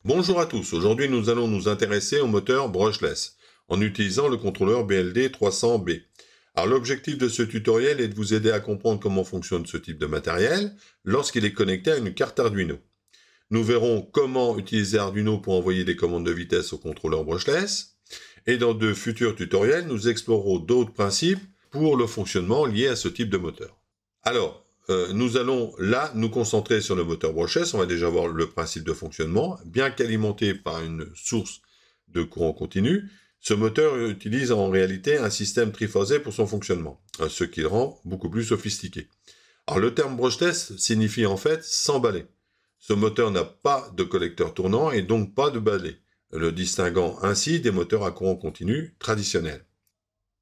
Bonjour à tous, aujourd'hui nous allons nous intéresser au moteur brushless en utilisant le contrôleur BLD 300B. Alors l'objectif de ce tutoriel est de vous aider à comprendre comment fonctionne ce type de matériel lorsqu'il est connecté à une carte Arduino. Nous verrons comment utiliser Arduino pour envoyer des commandes de vitesse au contrôleur brushless et dans de futurs tutoriels nous explorerons d'autres principes pour le fonctionnement lié à ce type de moteur. Alors, nous allons là nous concentrer sur le moteur brushless. On va déjà voir le principe de fonctionnement. Bien qu'alimenté par une source de courant continu, ce moteur utilise en réalité un système triphasé pour son fonctionnement, ce qui le rend beaucoup plus sophistiqué. Alors le terme brushless signifie en fait sans balai. Ce moteur n'a pas de collecteur tournant et donc pas de balai, le distinguant ainsi des moteurs à courant continu traditionnels.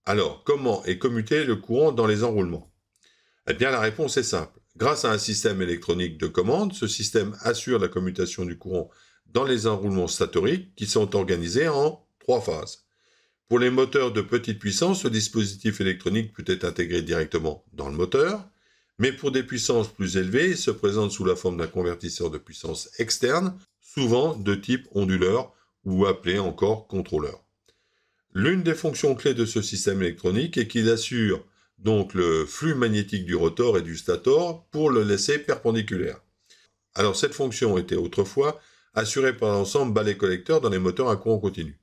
Alors, comment est commuté le courant dans les enroulements ? Eh bien, la réponse est simple. Grâce à un système électronique de commande, ce système assure la commutation du courant dans les enroulements statoriques qui sont organisés en 3 phases. Pour les moteurs de petite puissance, ce dispositif électronique peut être intégré directement dans le moteur, mais pour des puissances plus élevées, il se présente sous la forme d'un convertisseur de puissance externe, souvent de type onduleur ou appelé encore contrôleur. L'une des fonctions clés de ce système électronique est qu'il assure donc le flux magnétique du rotor et du stator pour le laisser perpendiculaire. Alors cette fonction était autrefois assurée par l'ensemble balai collecteur dans les moteurs à courant continu.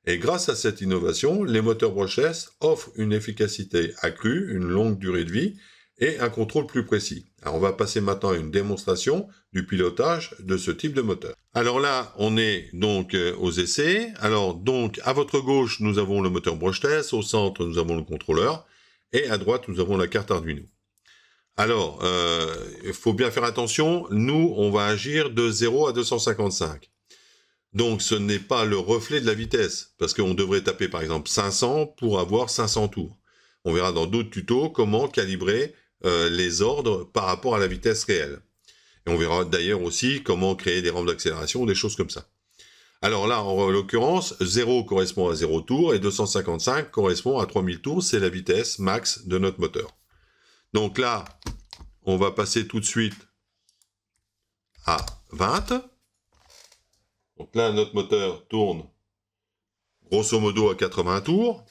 Et grâce à cette innovation, les moteurs brushless offrent une efficacité accrue, une longue durée de vie et un contrôle plus précis. Alors on va passer maintenant à une démonstration du pilotage de ce type de moteur. Alors là, on est donc aux essais. Alors donc à votre gauche, nous avons le moteur brushless, au centre, nous avons le contrôleur. Et à droite, nous avons la carte Arduino. Alors, il faut bien faire attention. Nous, on va agir de 0 à 255. Donc, ce n'est pas le reflet de la vitesse, parce qu'on devrait taper, par exemple, 500 pour avoir 500 tours. On verra dans d'autres tutos comment calibrer les ordres par rapport à la vitesse réelle. Et on verra d'ailleurs aussi comment créer des rampes d'accélération ou des choses comme ça. Alors là, en l'occurrence, 0 correspond à 0 tours et 255 correspond à 3000 tours. C'est la vitesse max de notre moteur. Donc là, on va passer tout de suite à 20. Donc là, notre moteur tourne grosso modo à 80 tours.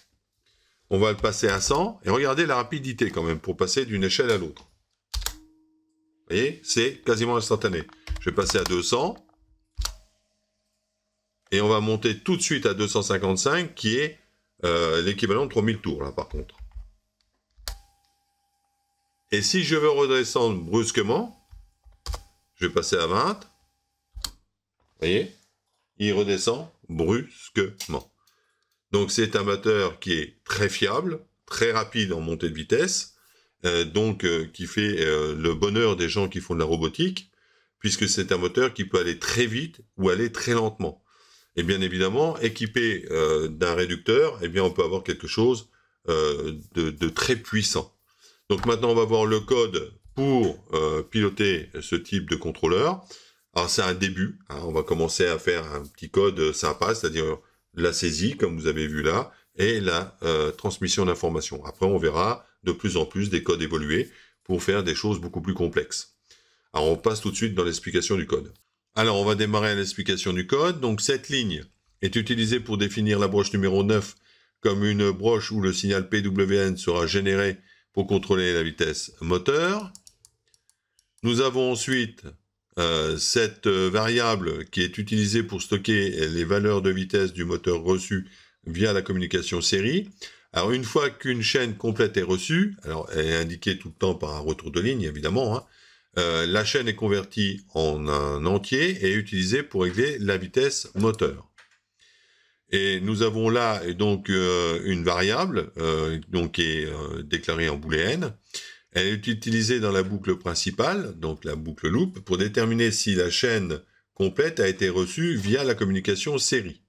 On va le passer à 100. Et regardez la rapidité quand même pour passer d'une échelle à l'autre. Vous voyez, c'est quasiment instantané. Je vais passer à 200. Et on va monter tout de suite à 255, qui est l'équivalent de 3000 tours, là, par contre. Et si je veux redescendre brusquement, je vais passer à 20. Vous voyez, il redescend brusquement. Donc, c'est un moteur qui est très fiable, très rapide en montée de vitesse, qui fait le bonheur des gens qui font de la robotique, puisque c'est un moteur qui peut aller très vite ou aller très lentement. Et bien évidemment, équipé d'un réducteur, eh bien on peut avoir quelque chose de très puissant. Donc maintenant, on va voir le code pour piloter ce type de contrôleur. Alors c'est un début, hein, on va commencer à faire un petit code sympa, c'est-à-dire la saisie, comme vous avez vu là, et la transmission d'informations. Après, on verra de plus en plus des codes évolués pour faire des choses beaucoup plus complexes. Alors on passe tout de suite dans l'explication du code. Alors, on va démarrer à l'explication du code. Donc, cette ligne est utilisée pour définir la broche numéro 9 comme une broche où le signal PWM sera généré pour contrôler la vitesse moteur. Nous avons ensuite cette variable qui est utilisée pour stocker les valeurs de vitesse du moteur reçu via la communication série. Alors, une fois qu'une chaîne complète est reçue, alors elle est indiquée tout le temps par un retour de ligne, évidemment, hein, la chaîne est convertie en un entier et est utilisée pour régler la vitesse moteur. Et nous avons là donc une variable qui est déclarée en booléenne. Elle est utilisée dans la boucle principale, donc la boucle loop, pour déterminer si la chaîne complète a été reçue via la communication série.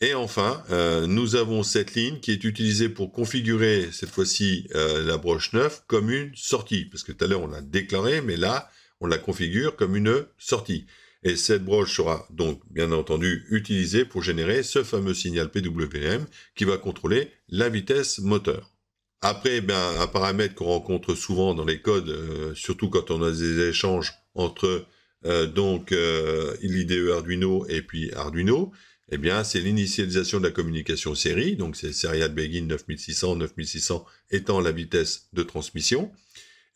Et enfin, nous avons cette ligne qui est utilisée pour configurer, cette fois-ci, la broche 9 comme une sortie. Parce que tout à l'heure, on l'a déclaré, mais là, on la configure comme une sortie. Et cette broche sera donc, bien entendu, utilisée pour générer ce fameux signal PWM qui va contrôler la vitesse moteur. Après, un paramètre qu'on rencontre souvent dans les codes, surtout quand on a des échanges entre l'IDE Arduino et puis Arduino, eh bien, c'est l'initialisation de la communication série, donc c'est Serial Begin 9600 étant la vitesse de transmission,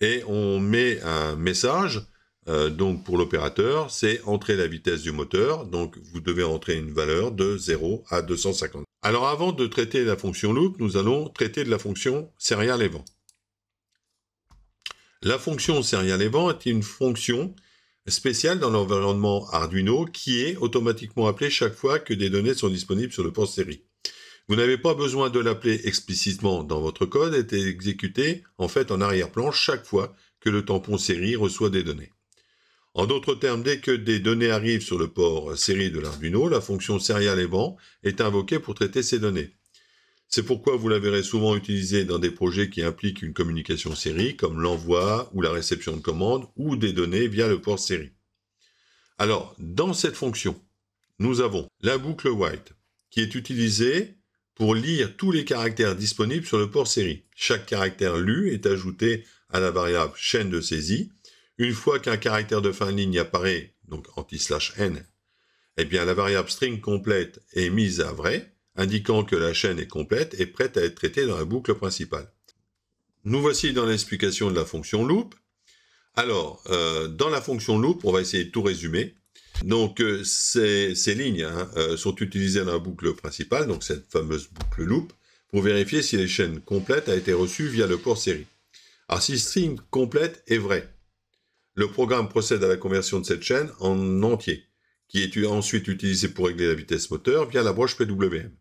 et on met un message, donc pour l'opérateur, c'est entrer la vitesse du moteur, donc vous devez entrer une valeur de 0 à 250. Alors avant de traiter la fonction loop, nous allons traiter de la fonction serial event. La fonction serial event est une fonction spéciale dans l'environnement Arduino qui est automatiquement appelée chaque fois que des données sont disponibles sur le port série. Vous n'avez pas besoin de l'appeler explicitement dans votre code, elle est exécutée en fait en arrière-plan chaque fois que le tampon série reçoit des données. En d'autres termes, dès que des données arrivent sur le port série de l'Arduino, la fonction serial event est invoquée pour traiter ces données. C'est pourquoi vous la verrez souvent utilisée dans des projets qui impliquent une communication série, comme l'envoi ou la réception de commandes ou des données via le port série. Alors, dans cette fonction, nous avons la boucle white, qui est utilisée pour lire tous les caractères disponibles sur le port série. Chaque caractère lu est ajouté à la variable chaîne de saisie. Une fois qu'un caractère de fin de ligne apparaît, donc anti/n, eh bien la variable string complète est mise à vrai, indiquant que la chaîne est complète et prête à être traitée dans la boucle principale. Nous voici dans l'explication de la fonction loop. Alors, dans la fonction loop, on va essayer de tout résumer. Donc, ces lignes sont utilisées dans la boucle principale, donc cette fameuse boucle loop, pour vérifier si la chaîne complète a été reçue via le port série. Alors, si string complète est vrai, le programme procède à la conversion de cette chaîne en entier, qui est ensuite utilisé pour régler la vitesse moteur via la broche PWM.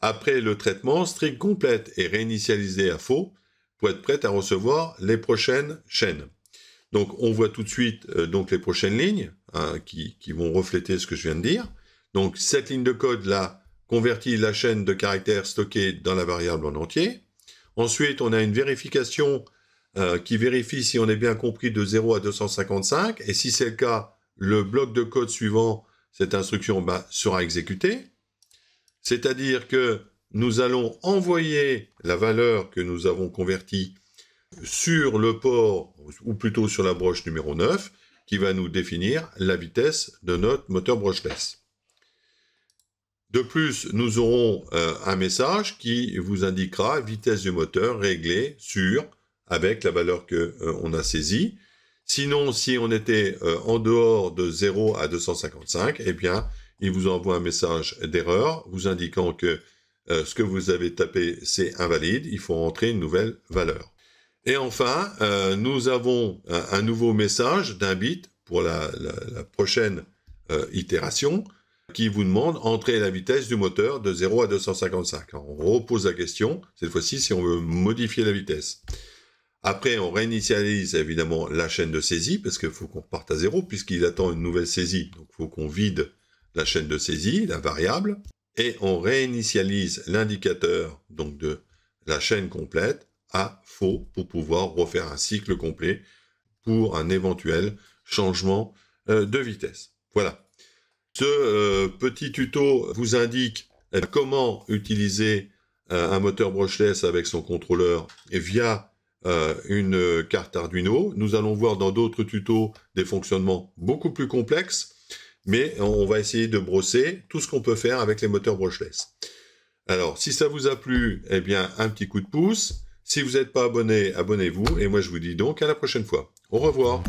Après le traitement, string complète est réinitialisée à faux pour être prête à recevoir les prochaines chaînes. Donc on voit tout de suite donc les prochaines lignes qui vont refléter ce que je viens de dire. Donc cette ligne de code là convertit la chaîne de caractères stockée dans la variable en entier. Ensuite on a une vérification qui vérifie si on est bien compris de 0 à 255 et si c'est le cas, le bloc de code suivant cette instruction sera exécuté. C'est-à-dire que nous allons envoyer la valeur que nous avons convertie sur le port, ou plutôt sur la broche numéro 9, qui va nous définir la vitesse de notre moteur brushless. De plus, nous aurons un message qui vous indiquera vitesse du moteur réglée sur, avec la valeur qu'on a saisie. Sinon, si on était en dehors de 0 à 255, eh bien, il vous envoie un message d'erreur vous indiquant que ce que vous avez tapé, c'est invalide, il faut entrer une nouvelle valeur. Et enfin, nous avons un nouveau message d'un bit pour la prochaine itération qui vous demande entrer la vitesse du moteur de 0 à 255. Alors, on repose la question, cette fois-ci, si on veut modifier la vitesse. Après, on réinitialise évidemment la chaîne de saisie, parce qu'il faut qu'on reparte à 0, puisqu'il attend une nouvelle saisie. Donc, il faut qu'on vide la chaîne de saisie, la variable, et on réinitialise l'indicateur donc de la chaîne complète à faux pour pouvoir refaire un cycle complet pour un éventuel changement de vitesse. Voilà. Ce petit tuto vous indique comment utiliser un moteur brushless avec son contrôleur via une carte Arduino. Nous allons voir dans d'autres tutos des fonctionnements beaucoup plus complexes, mais on va essayer de brosser tout ce qu'on peut faire avec les moteurs brushless. Alors, si ça vous a plu, eh bien, un petit coup de pouce. Si vous n'êtes pas abonné, abonnez-vous. Et moi, je vous dis donc à la prochaine fois. Au revoir.